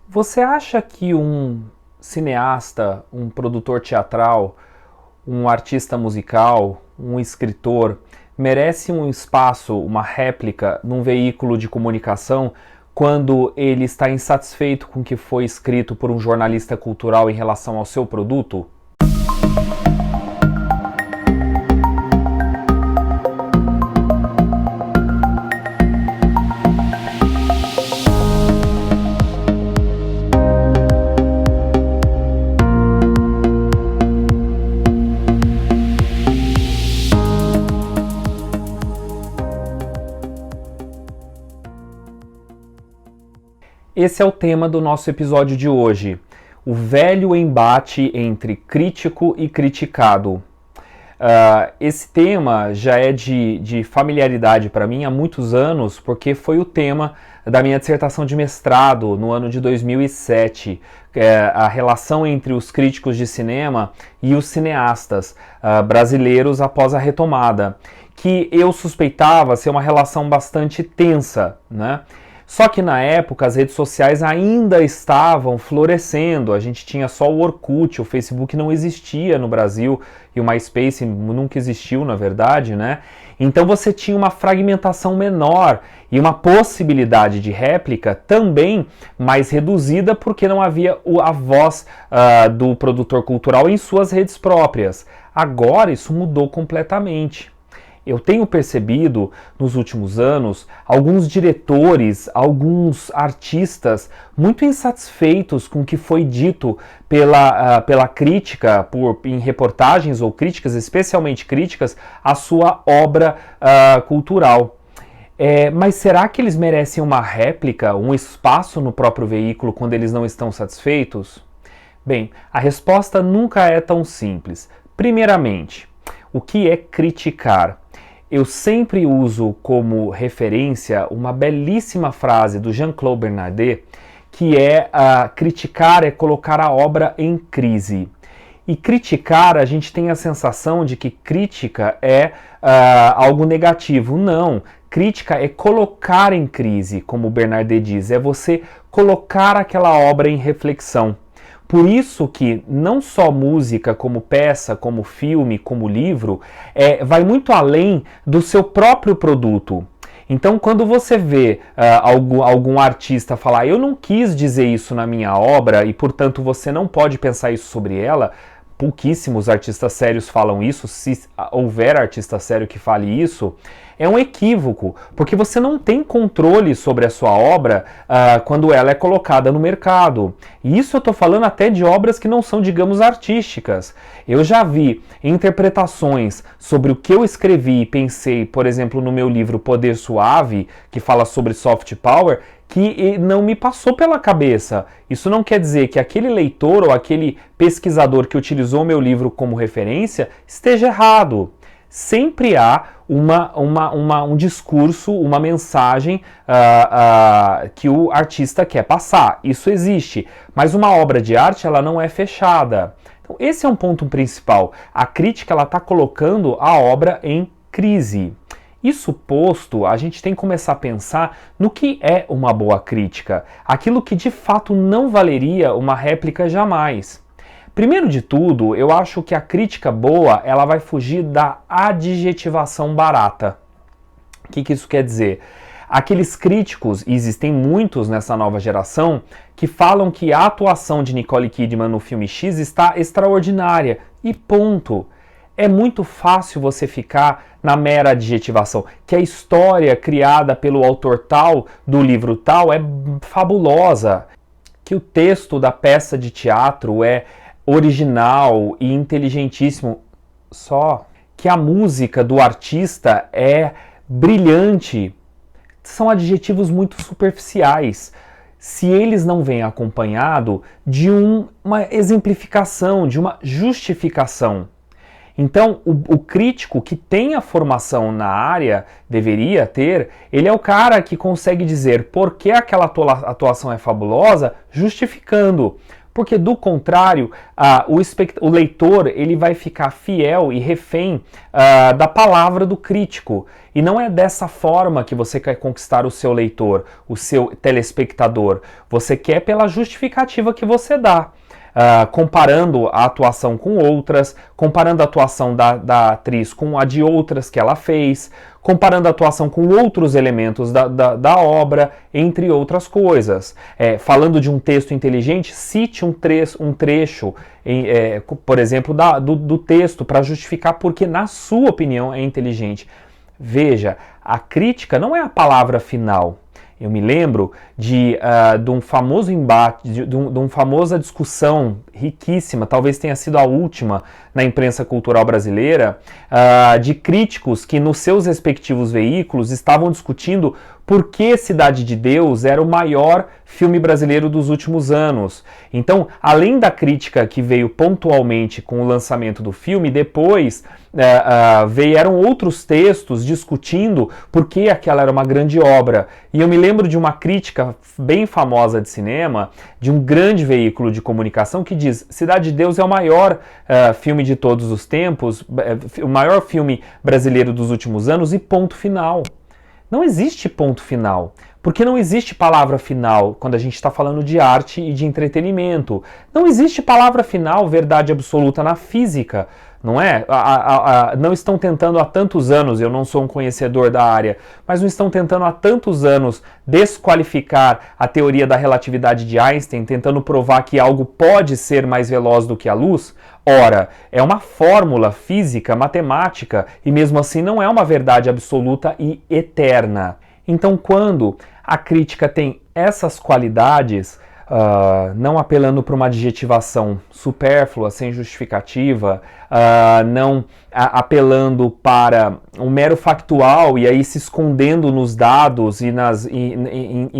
Você acha que um cineasta, um produtor teatral, um artista musical, um escritor merece um espaço, uma réplica num veículo de comunicação quando ele está insatisfeito com o que foi escrito por um jornalista cultural em relação ao seu produto? Esse é o tema do nosso episódio de hoje, o velho embate entre crítico e criticado. Esse tema já é de familiaridade para mim há muitos anos, porque foi o tema da minha dissertação de mestrado no ano de 2007, a relação entre os críticos de cinema e os cineastas brasileiros após a retomada, que eu suspeitava ser uma relação bastante tensa, né? Só que na época as redes sociais ainda estavam florescendo, a gente tinha só o Orkut, o Facebook não existia no Brasil e o MySpace nunca existiu, na verdade, né? Então você tinha uma fragmentação menor e uma possibilidade de réplica também mais reduzida porque não havia a voz do produtor cultural em suas redes próprias. Agora isso mudou completamente. Eu tenho percebido nos últimos anos alguns diretores, alguns artistas muito insatisfeitos com o que foi dito pela crítica, em reportagens ou críticas, especialmente críticas, à sua obra cultural. Mas será que eles merecem uma réplica, um espaço no próprio veículo quando eles não estão satisfeitos? Bem, a resposta nunca é tão simples. Primeiramente, o que é criticar? Eu sempre uso como referência uma belíssima frase do Jean-Claude Bernardet, que é criticar é colocar a obra em crise. E criticar, a gente tem a sensação de que crítica é algo negativo. Não, crítica é colocar em crise, como o Bernardet diz, é você colocar aquela obra em reflexão. Por isso que não só música, como peça, como filme, como livro, vai muito além do seu próprio produto. Então, quando você vê algum artista falar, eu não quis dizer isso na minha obra e, portanto, você não pode pensar isso sobre ela, pouquíssimos artistas sérios falam isso, se houver artista sério que fale isso, é um equívoco, porque você não tem controle sobre a sua obra quando ela é colocada no mercado. E isso eu estou falando até de obras que não são, digamos, artísticas. Eu já vi interpretações sobre o que eu escrevi e pensei, por exemplo, no meu livro Poder Suave, que fala sobre soft power, que não me passou pela cabeça. Isso não quer dizer que aquele leitor ou aquele pesquisador que utilizou meu livro como referência esteja errado. Sempre há um discurso, uma mensagem que o artista quer passar. Isso existe, mas uma obra de arte ela não é fechada. Então, esse é um ponto principal. A crítica está colocando a obra em crise. Isso posto, a gente tem que começar a pensar no que é uma boa crítica, aquilo que de fato não valeria uma réplica jamais. Primeiro de tudo, eu acho que a crítica boa ela vai fugir da adjetivação barata. O que isso quer dizer? Aqueles críticos, e existem muitos nessa nova geração, que falam que a atuação de Nicole Kidman no filme X está extraordinária, e ponto. É muito fácil você ficar na mera adjetivação, que a história criada pelo autor tal, do livro tal, é fabulosa, que o texto da peça de teatro é original e inteligentíssimo, só que a música do artista é brilhante. São adjetivos muito superficiais. Se eles não vêm acompanhado de uma exemplificação, de uma justificação. Então, o crítico que tem a formação na área, deveria ter, ele é o cara que consegue dizer por que aquela atuação é fabulosa, justificando. porque do contrário, o leitor ele vai ficar fiel e refém da palavra do crítico. E não é dessa forma que você quer conquistar o seu leitor, o seu telespectador. Você quer pela justificativa que você dá. Comparando a atuação com outras, comparando a atuação da atriz com a de outras que ela fez, comparando a atuação com outros elementos da obra, entre outras coisas. Falando de um texto inteligente, cite um trecho, por exemplo, do texto para justificar porque, na sua opinião, é inteligente. Veja, a crítica não é a palavra final. Eu me lembro de um famoso embate, de uma famosa discussão riquíssima, talvez tenha sido a última na imprensa cultural brasileira, de críticos que nos seus respectivos veículos estavam discutindo por que Cidade de Deus era o maior filme brasileiro dos últimos anos. Então, além da crítica que veio pontualmente com o lançamento do filme, depois vieram outros textos discutindo por que aquela era uma grande obra. E eu me lembro de uma crítica bem famosa de cinema, de um grande veículo de comunicação que diz: Cidade de Deus é o maior filme de todos os tempos, o maior filme brasileiro dos últimos anos e ponto final. Não existe ponto final, porque não existe palavra final quando a gente está falando de arte e de entretenimento. Não existe palavra final, verdade absoluta na física, não é? Não estão tentando há tantos anos, eu não sou um conhecedor da área, mas não estão tentando há tantos anos desqualificar a teoria da relatividade de Einstein, tentando provar que algo pode ser mais veloz do que a luz? Ora, é uma fórmula física, matemática, e mesmo assim não é uma verdade absoluta e eterna. Então, quando a crítica tem essas qualidades, não apelando para uma adjetivação supérflua, sem justificativa, não apelando para um mero factual e aí se escondendo nos dados e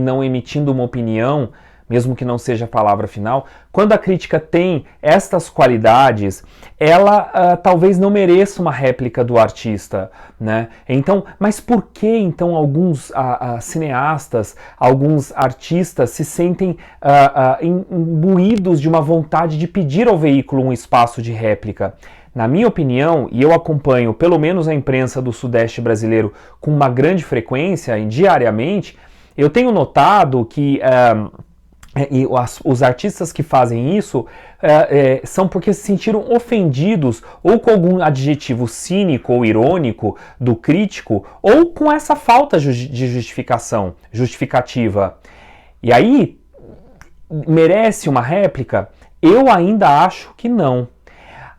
não emitindo uma opinião, mesmo que não seja a palavra final, quando a crítica tem estas qualidades, ela talvez não mereça uma réplica do artista, né? Então, mas por que então alguns cineastas, alguns artistas se sentem imbuídos de uma vontade de pedir ao veículo um espaço de réplica? Na minha opinião, e eu acompanho pelo menos a imprensa do Sudeste brasileiro com uma grande frequência e diariamente, eu tenho notado que e os artistas que fazem isso são porque se sentiram ofendidos ou com algum adjetivo cínico ou irônico do crítico ou com essa falta de justificativa. E aí, merece uma réplica? Eu ainda acho que não.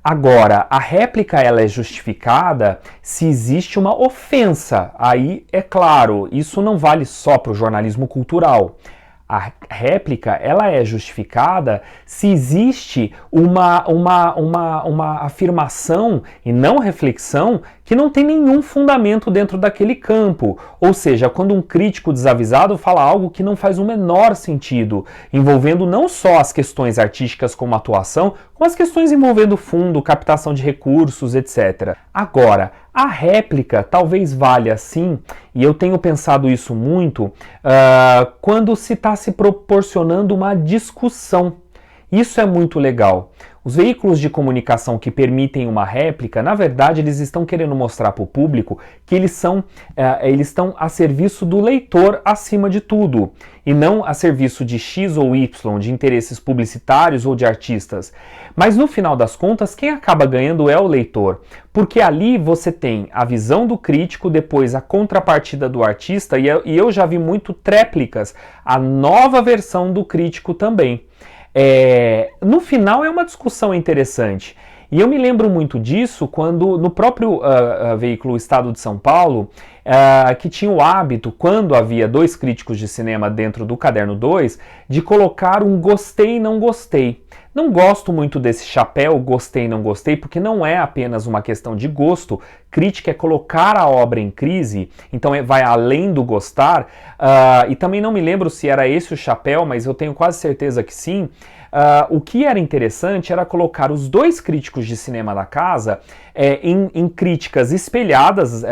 Agora, a réplica ela é justificada se existe uma ofensa. Aí, é claro, isso não vale só para o jornalismo cultural. A réplica ela é justificada se existe uma afirmação e não reflexão que não tem nenhum fundamento dentro daquele campo. Ou seja, quando um crítico desavisado fala algo que não faz o menor sentido, envolvendo não só as questões artísticas como atuação, como as questões envolvendo fundo, captação de recursos, etc. Agora, a réplica talvez valha sim, e eu tenho pensado isso muito, quando se está se proporcionando uma discussão. Isso é muito legal. Os veículos de comunicação que permitem uma réplica, na verdade, eles estão querendo mostrar para o público que eles estão a serviço do leitor acima de tudo, e não a serviço de X ou Y, de interesses publicitários ou de artistas. Mas no final das contas, quem acaba ganhando é o leitor, porque ali você tem a visão do crítico, depois a contrapartida do artista, e eu já vi muito tréplicas, a nova versão do crítico também. No final é uma discussão interessante. E eu me lembro muito disso quando no próprio veículo Estado de São Paulo, que tinha o hábito, quando havia 2 críticos de cinema dentro do Caderno 2, de colocar um gostei e não gostei. Não gosto muito desse chapéu, gostei e não gostei, porque não é apenas uma questão de gosto. crítica é colocar a obra em crise, então vai além do gostar, e também não me lembro se era esse o chapéu, mas eu tenho quase certeza que sim. O que era interessante era colocar os dois críticos de cinema da casa em críticas espelhadas,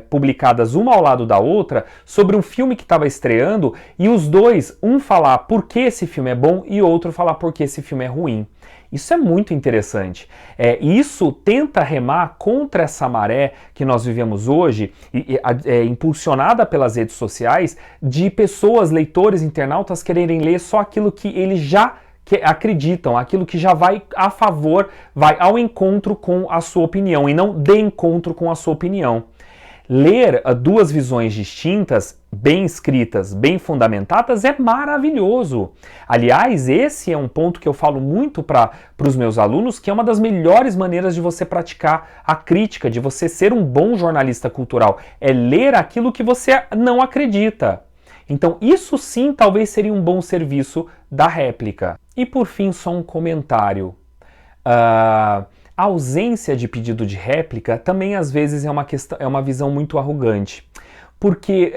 publicadas uma ao lado da outra, sobre um filme que estava estreando, e os dois, um falar por que esse filme é bom e outro falar por que esse filme é ruim. Isso é muito interessante. Isso tenta remar contra essa maré que nós vivemos hoje, impulsionada pelas redes sociais, de pessoas, leitores, internautas quererem ler só aquilo que eles já acreditam, aquilo que já vai a favor, vai ao encontro com a sua opinião e não de encontro com a sua opinião. Ler duas visões distintas, bem escritas, bem fundamentadas, é maravilhoso. Aliás, esse é um ponto que eu falo muito para os meus alunos, que é uma das melhores maneiras de você praticar a crítica, de você ser um bom jornalista cultural, é ler aquilo que você não acredita. Então, isso sim talvez seria um bom serviço da réplica. E por fim, só um comentário. A ausência de pedido de réplica também às vezes é uma visão muito arrogante, porque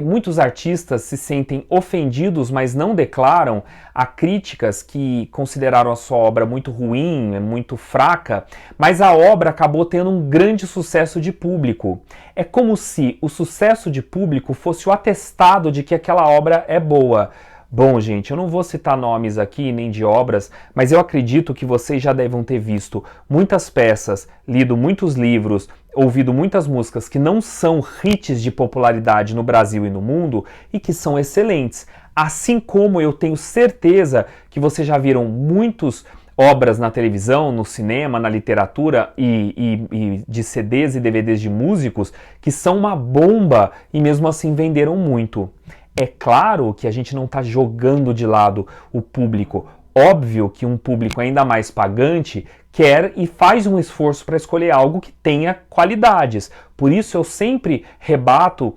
muitos artistas se sentem ofendidos, mas não declaram, a críticas que consideraram a sua obra muito ruim, muito fraca, mas a obra acabou tendo um grande sucesso de público. É como se o sucesso de público fosse o atestado de que aquela obra é boa. Bom, gente, eu não vou citar nomes aqui, nem de obras, mas eu acredito que vocês já devem ter visto muitas peças, lido muitos livros, ouvido muitas músicas que não são hits de popularidade no Brasil e no mundo e que são excelentes. Assim como eu tenho certeza que vocês já viram muitas obras na televisão, no cinema, na literatura e de CDs e DVDs de músicos que são uma bomba e mesmo assim venderam muito. É claro que a gente não está jogando de lado o público. Óbvio que um público ainda mais pagante quer e faz um esforço para escolher algo que tenha qualidades. Por isso eu sempre rebato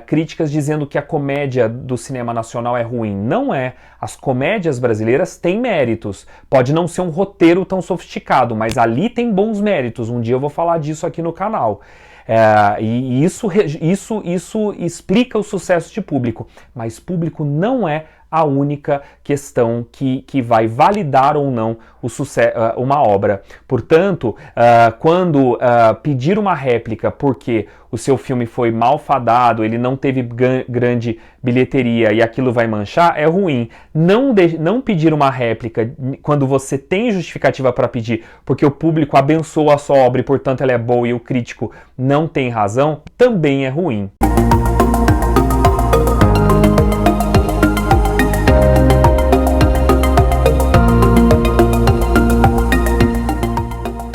críticas dizendo que a comédia do cinema nacional é ruim. Não é. As comédias brasileiras têm méritos. Pode não ser um roteiro tão sofisticado, mas ali tem bons méritos. Um dia eu vou falar disso aqui no canal. E isso explica o sucesso de público, mas público não é a única questão que vai validar ou não o sucesso, uma obra. Portanto, quando pedir uma réplica porque o seu filme foi malfadado, ele não teve grande bilheteria e aquilo vai manchar, é ruim. Não pedir uma réplica quando você tem justificativa para pedir, porque o público abençoa a sua obra e, portanto, ela é boa e o crítico não tem razão, também é ruim.